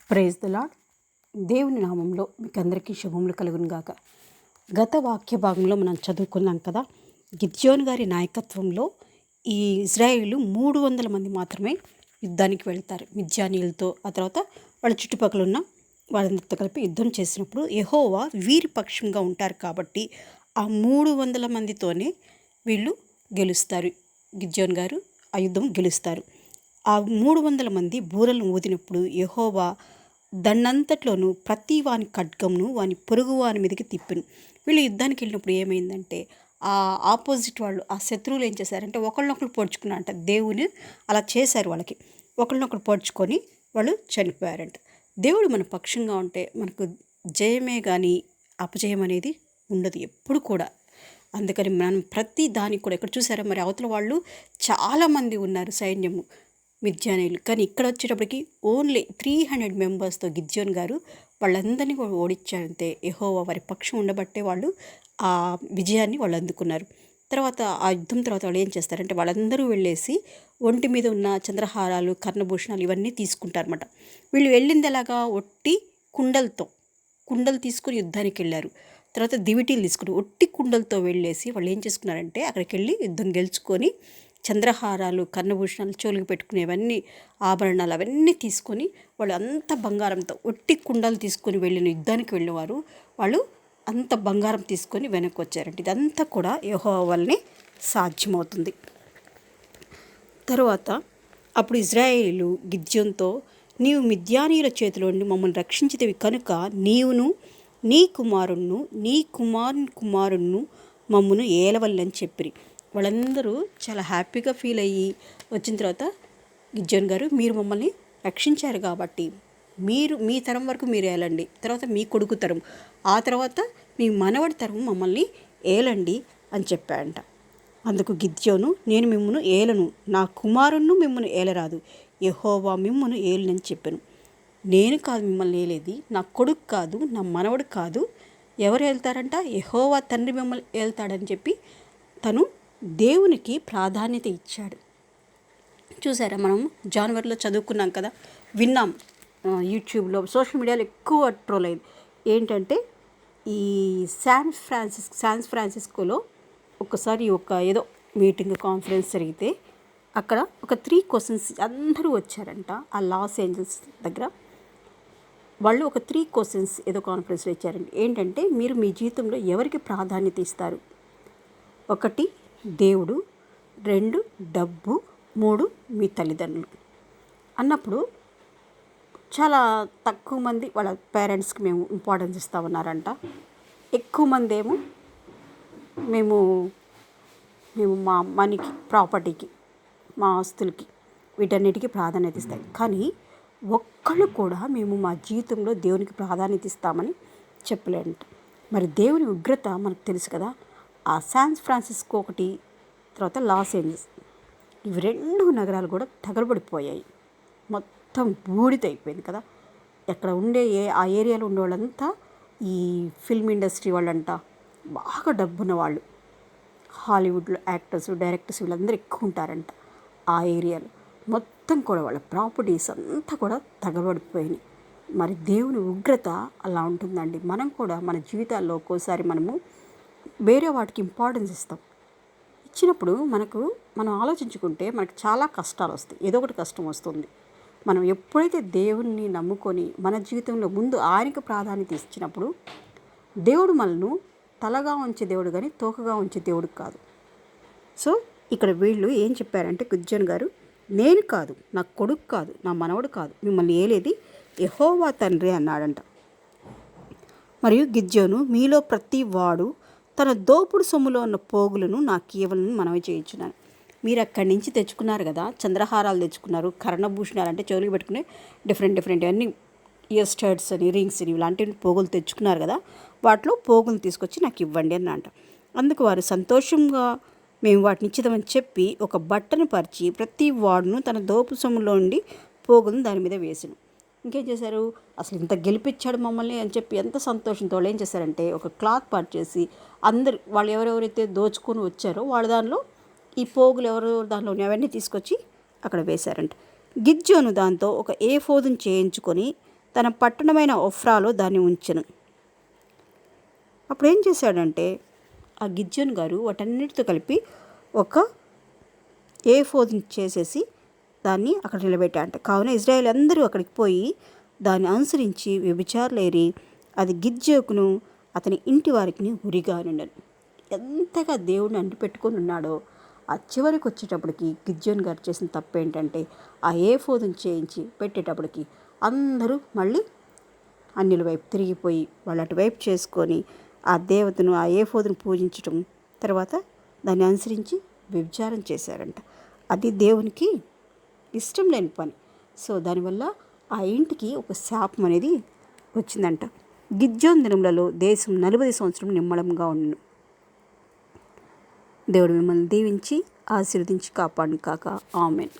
Praise the lord. దేవుని నామంలో మీకు అందరికీ శుభములు కలుగును గాక. గత వాక్య భాగంలో మనం చదువుకున్నాం కదా, గిద్యోను గారి నాయకత్వంలో ఈ ఇజ్రాయేలు 300 మంది మాత్రమే యుద్ధానికి వెళ్తారు మిద్యానీయులతో. ఆ తర్వాత వాళ్ళ చుట్టుపక్కల ఉన్న వాళ్ళందరితో కలిపి యుద్ధం చేసినప్పుడు యెహోవా వీరి పక్షంగా ఉంటారు కాబట్టి ఆ 300 మందితోనే వీళ్ళు గెలుస్తారు. గిద్యోను గారు ఆ యుద్ధం గెలుస్తారు. ఆ 300 మంది బూరలను ఊదినప్పుడు యెహోవా దాన్నంతట్లోనూ ప్రతి వాని ఖడ్గమును వాని పొరుగు వాని మీదకి తిప్పెను. వీళ్ళు యుద్ధానికి వెళ్ళినప్పుడు ఏమైందంటే, ఆ ఆపోజిట్ వాళ్ళు, ఆ శత్రువులు ఏం చేశారంటే ఒకళ్ళనొకళ్ళు పొడుచుకున్నారంట. దేవుని అలా చేశారు వాళ్ళకి. ఒకళ్ళనొకళ్ళు పొడుచుకొని వాళ్ళు చనిపోయారంట. దేవుడు మన పక్షంగా ఉంటే మనకు జయమే కానీ అపజయం అనేది ఉండదు ఎప్పుడు కూడా. అందుకని మనం ప్రతి దానికి కూడా ఇక్కడ చూసారా, మరి అవతల వాళ్ళు చాలామంది ఉన్నారు సైన్యము మిద్యానీయులు. కానీ ఇక్కడ వచ్చేటప్పటికి ఓన్లీ 300 మెంబర్స్తో గిద్యోను గారు వాళ్ళందరినీ కూడా ఓడించారంతే. యెహోవా వారి పక్షం ఉండబట్టే వాళ్ళు ఆ విజయాన్ని వాళ్ళు అందుకున్నారు. తర్వాత ఆ యుద్ధం తర్వాత వాళ్ళు ఏం చేస్తారంటే, వాళ్ళందరూ వెళ్ళేసి ఒంటి మీద ఉన్న చంద్రహారాలు, కర్ణభూషణాలు ఇవన్నీ తీసుకుంటారన్నమాట. వీళ్ళు వెళ్ళింది ఎలాగా, ఒట్టి కుండలు తీసుకుని యుద్ధానికి వెళ్ళారు. తర్వాత దివిటీలు తీసుకుని ఒట్టి కుండలతో వెళ్ళేసి వాళ్ళు ఏం చేసుకున్నారంటే, అక్కడికి వెళ్ళి యుద్ధం గెలుచుకొని చంద్రహారాలు, కర్ణభూషణాలు, చెవులకు పెట్టుకునేవన్నీ ఆభరణాలు అవన్నీ తీసుకొని వాళ్ళు అంత బంగారంతో ఒట్టి కుండలు తీసుకొని వెళ్ళిన యుద్ధానికి వెళ్ళేవారు వాళ్ళు అంత బంగారం తీసుకొని వెనక్కి వచ్చారంటే ఇదంతా కూడా యెహోవా వల్లనే సాధ్యమవుతుంది. తర్వాత అప్పుడు ఇజ్రాయేలీలు గిద్యోనుతో, నీవు మిద్యానీయుల చేతిలో నుండి మమ్మల్ని రక్షించితివి కనుక నీవును నీ కుమారును మమ్మను ఏలవల్లని చెప్పిరి. వాళ్ళందరూ చాలా హ్యాపీగా ఫీల్ అయ్యి వచ్చిన తర్వాత గిద్యోను గారు, మీరు మమ్మల్ని రక్షించారు కాబట్టి మీ తరం వరకు మీరు ఏలండి, తర్వాత మీ కొడుకు తరం, ఆ తర్వాత మీ మనవడి తరం మమ్మల్ని ఏలండి అని చెప్పాడంట. అందుకు గిద్యోను, నేను మిమ్మను ఏలను, నా కుమారుణ్ణు మిమ్మను ఏలరాదు, యెహోవా మిమ్మను ఏలునని చెప్పాను. నేను కాదు మిమ్మల్ని ఏలేది, నా కొడుకు కాదు, నా మనవడు కాదు, ఎవరు ఏళ్తారంట, యెహోవా తండ్రి మిమ్మల్ని ఏళ్తాడని చెప్పి తను దేవునికి ప్రాధాన్యత ఇచ్చాడు. చూసారా, మనం జనవరిలో చదువుకున్నాం కదా, విన్నాం, యూట్యూబ్లో సోషల్ మీడియాలో ఎక్కువ ట్రోల్ అయింది. ఏంటంటే, ఈ శాన్ ఫ్రాన్సిస్కోలో ఒకసారి ఏదో మీటింగ్ కాన్ఫరెన్స్ జరిగితే అక్కడ ఒక 3 క్వశ్చన్స్ అందరూ వచ్చారంట. ఆ లాస్ ఏంజల్స్ దగ్గర వాళ్ళు ఒక 3 క్వశ్చన్స్ ఏదో కాన్ఫరెన్స్లో ఇచ్చారండి. ఏంటంటే, మీరు మీ జీవితంలో ఎవరికి ప్రాధాన్యత ఇస్తారు? 1 దేవుడు, 2 డబ్బు, 3 మీ తల్లిదండ్రులు అన్నప్పుడు చాలా తక్కువ మంది వాళ్ళ పేరెంట్స్కి మేము ఇంపార్టెన్స్ ఇస్తామన్నారంట. ఎక్కువ మంది ఏమో మేము మా మనీకి, ప్రాపర్టీకి, మా ఆస్తులకి, వీటన్నిటికీ ప్రాధాన్యత ఇస్తాం. కానీ ఒక్కళ్ళు కూడా మేము మా జీవితంలో దేవునికి ప్రాధాన్యత ఇస్తామని చెప్పలేంట. మరి దేవుని ఉగ్రత మనకు తెలుసు కదా. ఆ శాన్ ఫ్రాన్సిస్కో ఒకటి, తర్వాత లాస్ ఏంజల్స్, ఇవి 2 నగరాలు కూడా తగలబడిపోయాయి. మొత్తం బూడిద అయిపోయింది కదా. ఎక్కడ ఉండే ఆ ఏరియాలో ఉండే వాళ్ళంతా ఈ ఫిల్మ్ ఇండస్ట్రీ వాళ్ళంట, బాగా డబ్బున్న వాళ్ళు, హాలీవుడ్లో యాక్టర్స్, డైరెక్టర్స్ వీళ్ళందరూ ఎక్కువ ఉంటారంట ఆ ఏరియాలో. మొత్తం కూడా వాళ్ళ ప్రాపర్టీస్ అంతా కూడా తగలబడిపోయినాయి. మరి దేవుని ఉగ్రత అలా ఉంటుందండి. మనం కూడా మన జీవితాల్లో ఒక్కోసారి మనము వేరే వాటికి ఇంపార్టెన్స్ ఇచ్చినప్పుడు మనం ఆలోచించుకుంటే మనకు చాలా కష్టాలు వస్తాయి. ఏదో ఒకటి కష్టం వస్తుంది. మనం ఎప్పుడైతే దేవుణ్ణి నమ్ముకొని మన జీవితంలో ముందు ఆయనకు ప్రాధాన్యత ఇచ్చినప్పుడు దేవుడు మనల్ని తలగా ఉంచే దేవుడు కానీ తోకగా ఉంచే దేవుడు కాదు. సో ఇక్కడ వీళ్ళు ఏం చెప్పారంటే, గిద్యోను గారు, నేను కాదు, నా కొడుకు కాదు, నా మనవడు కాదు, మిమ్మల్ని ఏలేది యెహోవా తండ్రి అన్నాడంట. మరియు గిద్యోను, మీలో ప్రతి వాడు తన దోపుడు సొమ్ములో ఉన్న పోగులను నాకు ఇవ్వాలని మనవి చేయించున్నాను. మీరు అక్కడి నుంచి తెచ్చుకున్నారు కదా, చంద్రహారాలు తెచ్చుకున్నారు, కర్ణభూషణాలు అంటే చెవులకు పెట్టుకునే డిఫరెంట్ అన్నీ ఇయర్ స్టడ్స్ అని, రింగ్స్ అని, ఇలాంటి పోగులు తెచ్చుకున్నారు కదా, వాటిలో పోగులు తీసుకొచ్చి నాకు ఇవ్వండి అని అంట. అందుకు వారు సంతోషంగా మేము వాటిని ఇచ్చిదామని చెప్పి ఒక బట్టను పరిచి ప్రతి వాడును తన దోపు సొమ్ములో నుండి పోగులను దాని మీద వేసాను. ఇంకేం చేశారు, అసలు ఇంత గెలిపించాడు మమ్మల్ని అని చెప్పి ఎంత సంతోషంతో వాళ్ళు ఏం చేశారంటే, ఒక క్లాత్ పరిచేసి వాళ్ళు ఎవరెవరైతే దోచుకొని వచ్చారో వాళ్ళ దానిలో ఈ పోగులు ఎవరు దానిలో అవన్నీ తీసుకొచ్చి అక్కడ వేశారంట. గిద్యోను దాంతో ఒక ఏఫోదును చేయించుకొని తన పట్టణమైన ఒఫ్రాలో దాన్ని ఉంచెను. అప్పుడు ఏం చేశాడంటే ఆ గిద్యోను గారు వాటన్నిటితో కలిపి ఒక ఏఫోదుని చేసేసి దాన్ని అక్కడ నిలబెట్టాడంట. కావున ఇజ్రాయేల్ అందరూ అక్కడికి పోయి దాన్ని అనుసరించి వ్యభిచారులేరి అది గిద్యోకును అతని ఇంటి వారికి ఉరిగా నుండెను. ఎంతగా దేవుడిని అంటిపెట్టుకొని ఉన్నాడో ఆ చివరికి వచ్చేటప్పటికి గిద్యోను గారు చేసిన తప్పు ఏంటంటే ఆ ఏఫోదుని చేయించి పెట్టేటప్పటికి అందరూ మళ్ళీ అన్యుల వైపు తిరిగిపోయి వాళ్ళు అటువైపు చేసుకొని ఆ దేవతను ఆ ఏఫోదును పూజించటం, తర్వాత దాన్ని అనుసరించి వ్యభిచారం చేశారంట. అది దేవునికి ఇష్టం లేని పని. సో దానివల్ల ఆ ఇంటికి ఒక శాపం అనేది వచ్చిందంట. గిద్యోను దినములలో దేశం 40 సంవత్సరం నిమ్మళంగా ఉండును. దేవుడు మిమ్మల్ని దీవించి ఆశీర్వదించి కాపాడును కాక. ఆమెన్.